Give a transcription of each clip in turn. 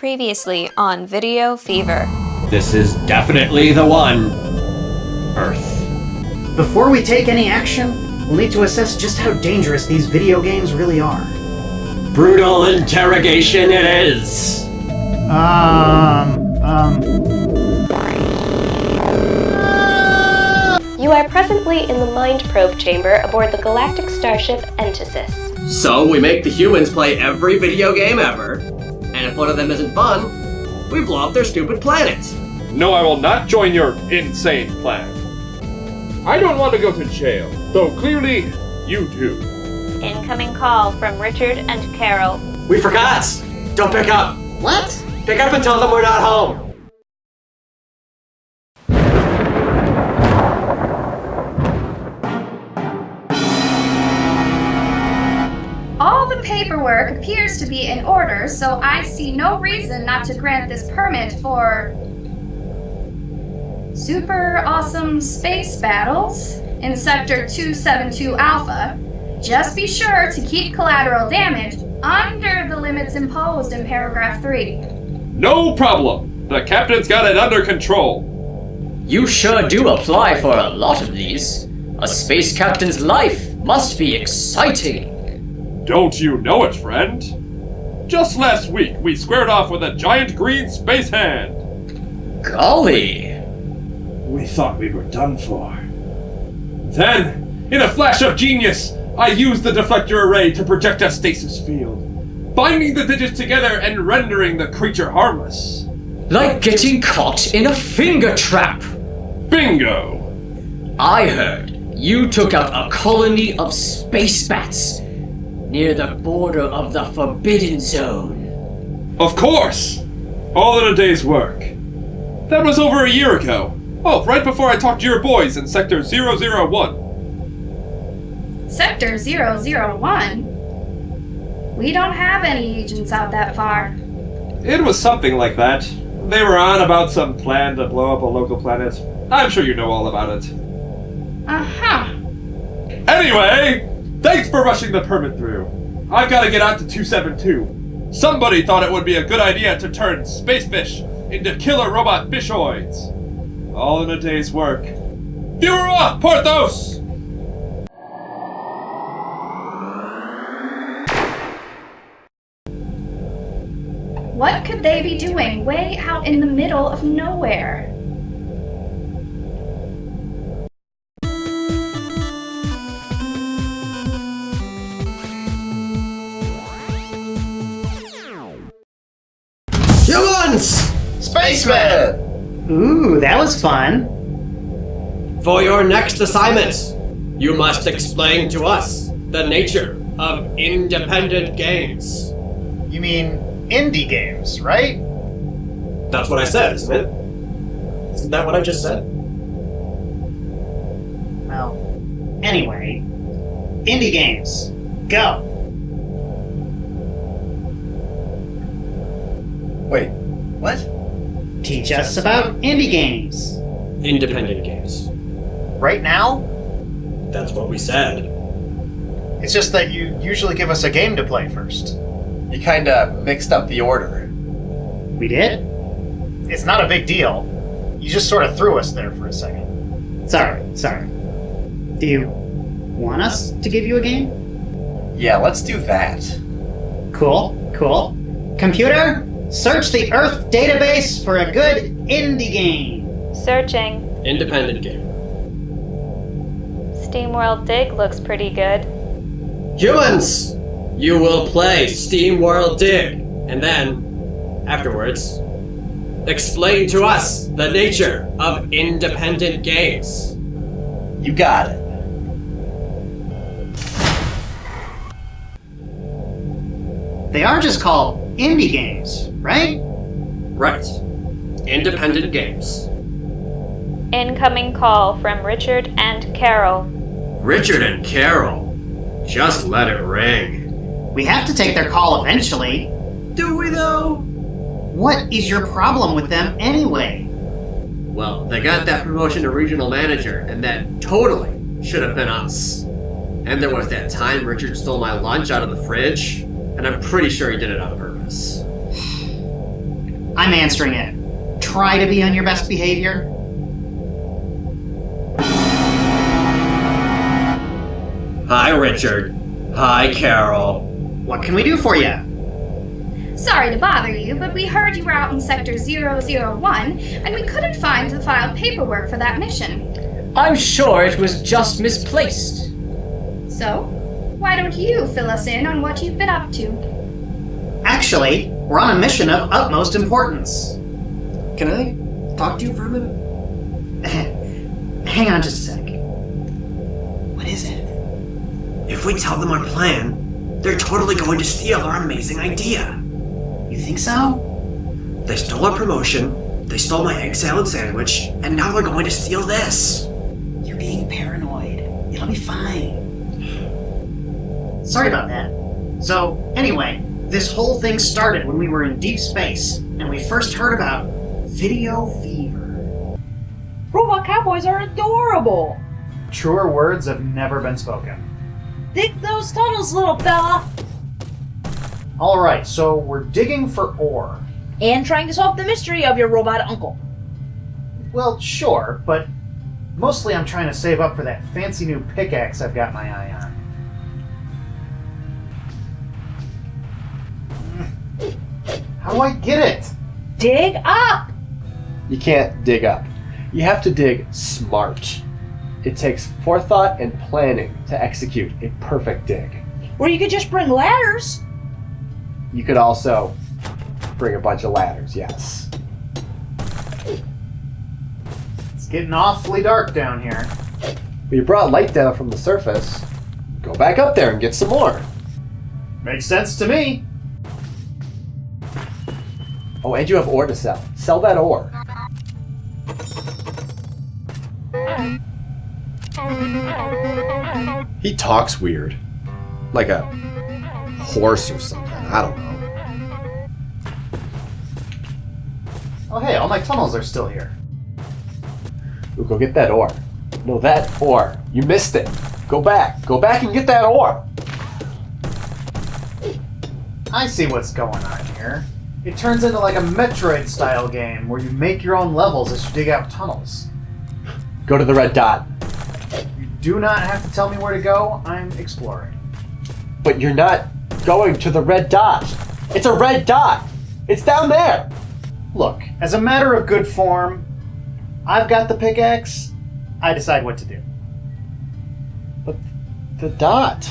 Previously on Video Fever. This is definitely the one. Earth. Before we take any action, we'll need to assess just how dangerous these video games really are. Brutal interrogation it is. You are presently in the Mind Probe chamber aboard the galactic starship Entasis. So we make the humans play every video game ever, and if one of them isn't fun, we blow up their stupid planet. No, I will not join your insane plan. I don't want to go to jail, though clearly you do. Incoming call from Richard and Carol. We forgot! Don't pick up! What? Pick up and tell them we're not home! All the paperwork appears to be in order, so I see no reason not to grant this permit for super awesome space battles in Sector 272 Alpha. Just be sure to keep collateral damage under the limits imposed in paragraph 3. No problem. The captain's got it under control. You sure do apply for a lot of these. A space captain's life must be exciting. Don't you know it, friend? Just last week, we squared off with a giant green space hand. Golly. We thought we were done for. Then, in a flash of genius, I used the deflector array to project a stasis field, binding the digits together and rendering the creature harmless. Like getting caught in a finger trap. Bingo! I heard you took out a colony of space bats near the border of the Forbidden Zone. Of course! All in a day's work. That was over a year ago. Oh, right before I talked to your boys in Sector 001. Sector 001? We don't have any agents out that far. It was something like that. They were on about some plan to blow up a local planet. I'm sure you know all about it. Uh-huh. Anyway, thanks for rushing the permit through. I've got to get out to 272. Somebody thought it would be a good idea to turn space fish into killer robot fishoids. All in a day's work. Viewer off, Porthos! What could they be doing way out in the middle of nowhere? Humans! Spaceman! Ooh, that was fun. For your next assignment, you must explain to us the nature of independent games. You mean indie games, right? That's what I said, isn't it? Isn't that what I just said? Well, anyway, indie games. Go. Wait, what? Teach us about indie games. Independent games. Right now? That's what we said. It's just that you usually give us a game to play first. You kinda mixed up the order. We did? It's not a big deal. You just sort of threw us there for a second. Sorry. Do you want us to give you a game? Yeah, let's do that. Cool. Computer, search the Earth database for a good indie game. Searching. Independent game. SteamWorld Dig looks pretty good. Humans! You will play SteamWorld Dig, and then, afterwards, explain to us the nature of independent games. You got it. They are just called indie games, right? Right. Independent games. Incoming call from Richard and Carol. Richard and Carol. Just let it ring. We have to take their call eventually. Do we though? What is your problem with them anyway? Well, they got that promotion to regional manager, and that totally should have been us. And there was that time Richard stole my lunch out of the fridge, and I'm pretty sure he did it on purpose. I'm answering it. Try to be on your best behavior. Hi, Richard. Hi, Carol. What can we do for you? Sorry to bother you, but we heard you were out in Sector 001, and we couldn't find the filed paperwork for that mission. I'm sure it was just misplaced. So, why don't you fill us in on what you've been up to? Actually, we're on a mission of utmost importance. Can I talk to you for a minute? Hang on just a sec. What is it? If we tell them our plan, they're totally going to steal our amazing idea. You think so? They stole our promotion, they stole my egg salad sandwich, and now they're going to steal this. You're being paranoid. It'll be fine. Sorry about that. So, anyway, this whole thing started when we were in deep space, and we first heard about video fever. Robot cowboys are adorable. Truer words have never been spoken. Dig those tunnels, little fella. Alright, so we're digging for ore. And trying to solve the mystery of your robot uncle. Well, sure, but mostly I'm trying to save up for that fancy new pickaxe I've got my eye on. How do I get it? Dig up! You can't dig up. You have to dig smart. It takes forethought and planning to execute a perfect dig. Or you could just bring ladders. You could also bring a bunch of ladders, yes. It's getting awfully dark down here. But you brought light down from the surface. Go back up there and get some more. Makes sense to me. Oh, and you have ore to sell. Sell that ore. He talks weird. Like a horse or something. I don't know. Oh hey, all my tunnels are still here. Ooh, go get that ore. No, that ore. You missed it. Go back. Go back and get that ore. I see what's going on here. It turns into like a Metroid-style game where you make your own levels as you dig out tunnels. Go to the red dot. You do not have to tell me where to go. I'm exploring. But you're not going to the red dot. It's a red dot. It's down there. Look, as a matter of good form, I've got the pickaxe. I decide what to do. But the dot.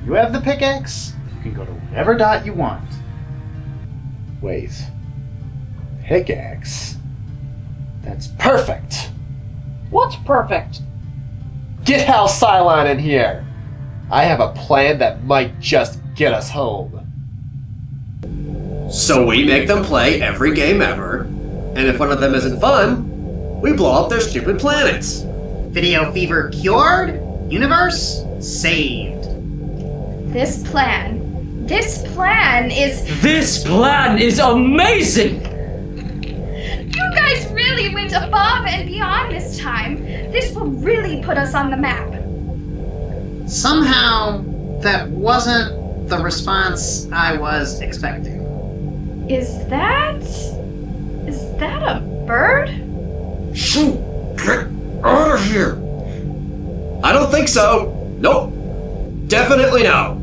You have the pickaxe. You can go to whatever dot you want. Wait. Pickaxe? That's perfect. What's perfect? Get Hal Cylon in here. I have a plan that might just get us home. So we make them play every game ever, and if one of them isn't fun, we blow up their stupid planets. Video fever cured? Universe saved. This plan is... This plan is amazing! You guys really went above and beyond this time. This will really put us on the map. Somehow, that wasn't the response I was expecting. Is that a bird? Shoot! Get out of here! I don't think so. Nope. Definitely no.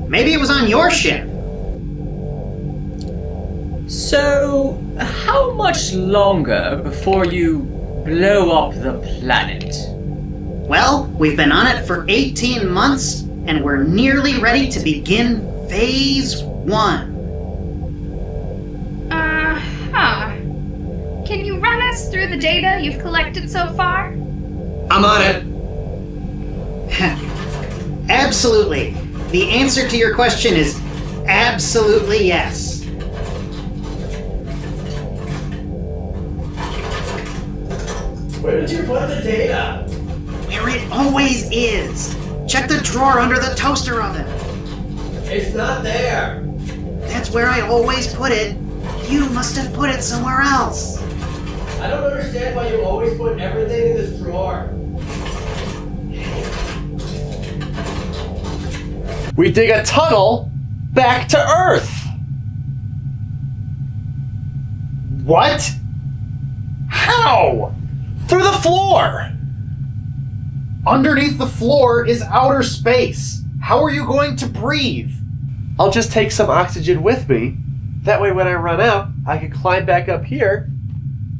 Maybe it was on your ship. So, how much longer before you blow up the planet? Well, we've been on it for 18 months, and we're nearly ready to begin Phase 1. Can you run us through the data you've collected so far? I'm on it. Absolutely. The answer to your question is absolutely yes. Where did you put the data? Where it always is. Check the drawer under the toaster oven. It's not there. That's where I always put it. You must have put it somewhere else. I don't understand why you always put everything in this drawer. We dig a tunnel back to Earth. What? How? Through the floor! Underneath the floor is outer space. How are you going to breathe? I'll just take some oxygen with me. That way when I run out, I can climb back up here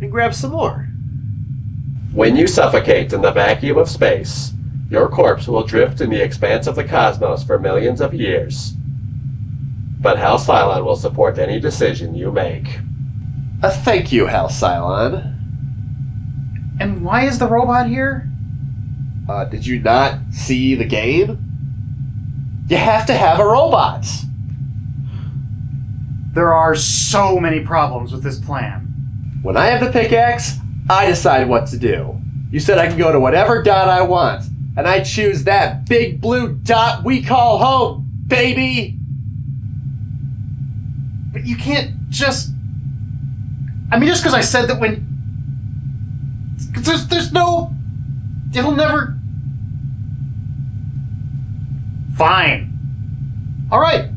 and grab some more. When you suffocate in the vacuum of space, your corpse will drift in the expanse of the cosmos for millions of years. But Hal Cylon will support any decision you make. Thank you, Hal Cylon. And why is the robot here? Did you not see the game? You have to have a robot. There are so many problems with this plan. When I have the pickaxe, I decide what to do. You said I can go to whatever dot I want, and I choose that big blue dot we call home, baby! But you can't just... I mean, just because I said that when... There's no... It'll never... Fine. Alright.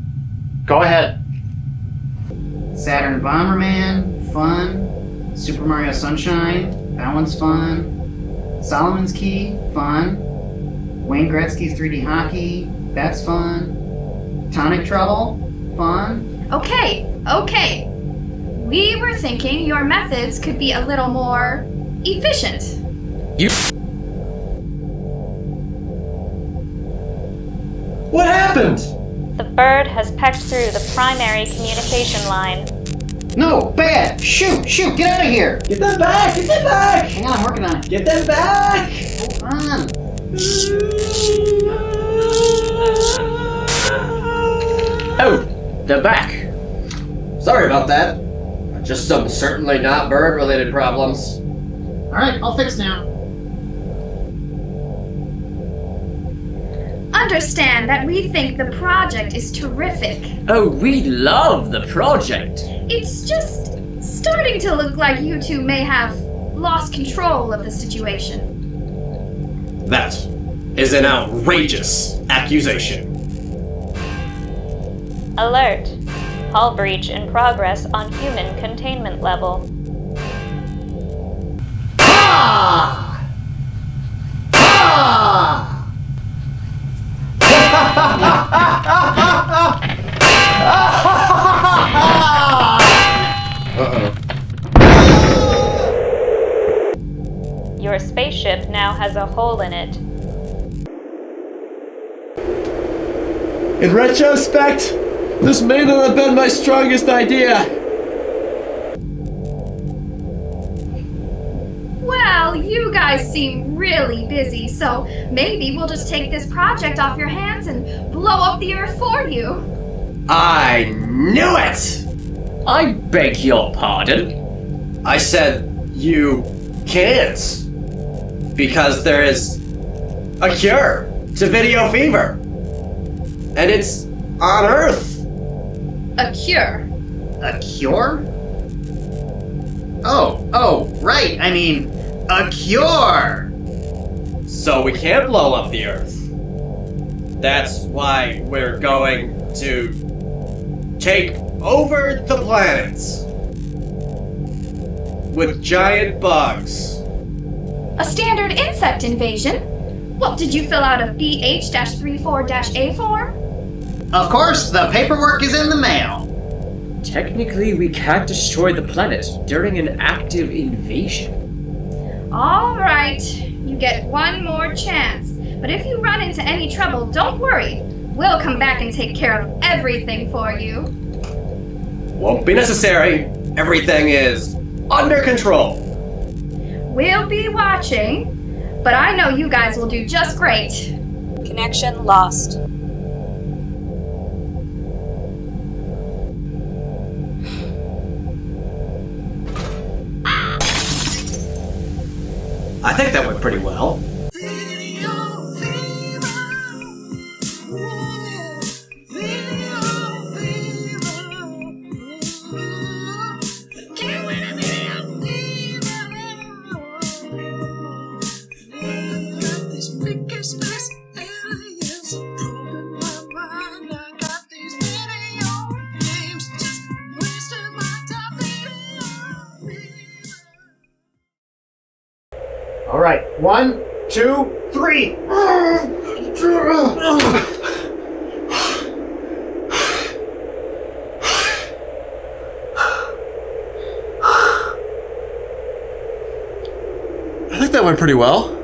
Go ahead. Saturn Bomberman, fun. Super Mario Sunshine, that one's fun. Solomon's Key, fun. Wayne Gretzky's 3D Hockey, that's fun. Tonic Trouble, fun. Okay. We were thinking your methods could be a little more efficient. What happened? The bird has pecked through the primary communication line. No, bad! Shoot! Get out of here! Get them back! Hang on, I'm working on it. Get them back! Hold on. Oh, they're back. Sorry about that. Just some certainly not bird-related problems. Alright, I'll fix now. Understand that we think the project is terrific. Oh, we love the project. It's just starting to look like you two may have lost control of the situation. That is an outrageous accusation. Alert. Hull breach in progress on human containment level. Your spaceship now has a hole in it. In retrospect, this may not have been my strongest idea. Well, you guys seem really busy, so maybe we'll just take this project off your hands and blow up the Earth for you. I knew it! I beg your pardon? I said you can't. Because there is a cure to video fever. And it's on Earth. A cure. A cure? Oh, right. I mean, a cure! So we can't blow up the Earth. That's why we're going to take over the planets. With giant bugs. A standard insect invasion? What, did you fill out a BH-34-A form? Of course, the paperwork is in the mail. Technically, we can't destroy the planet during an active invasion. All right, you get one more chance. But if you run into any trouble, don't worry. We'll come back and take care of everything for you. Won't be necessary. Everything is under control. We'll be watching, but I know you guys will do just great. Connection lost. I think that went pretty well. All right, 1, 2, 3. I think that went pretty well.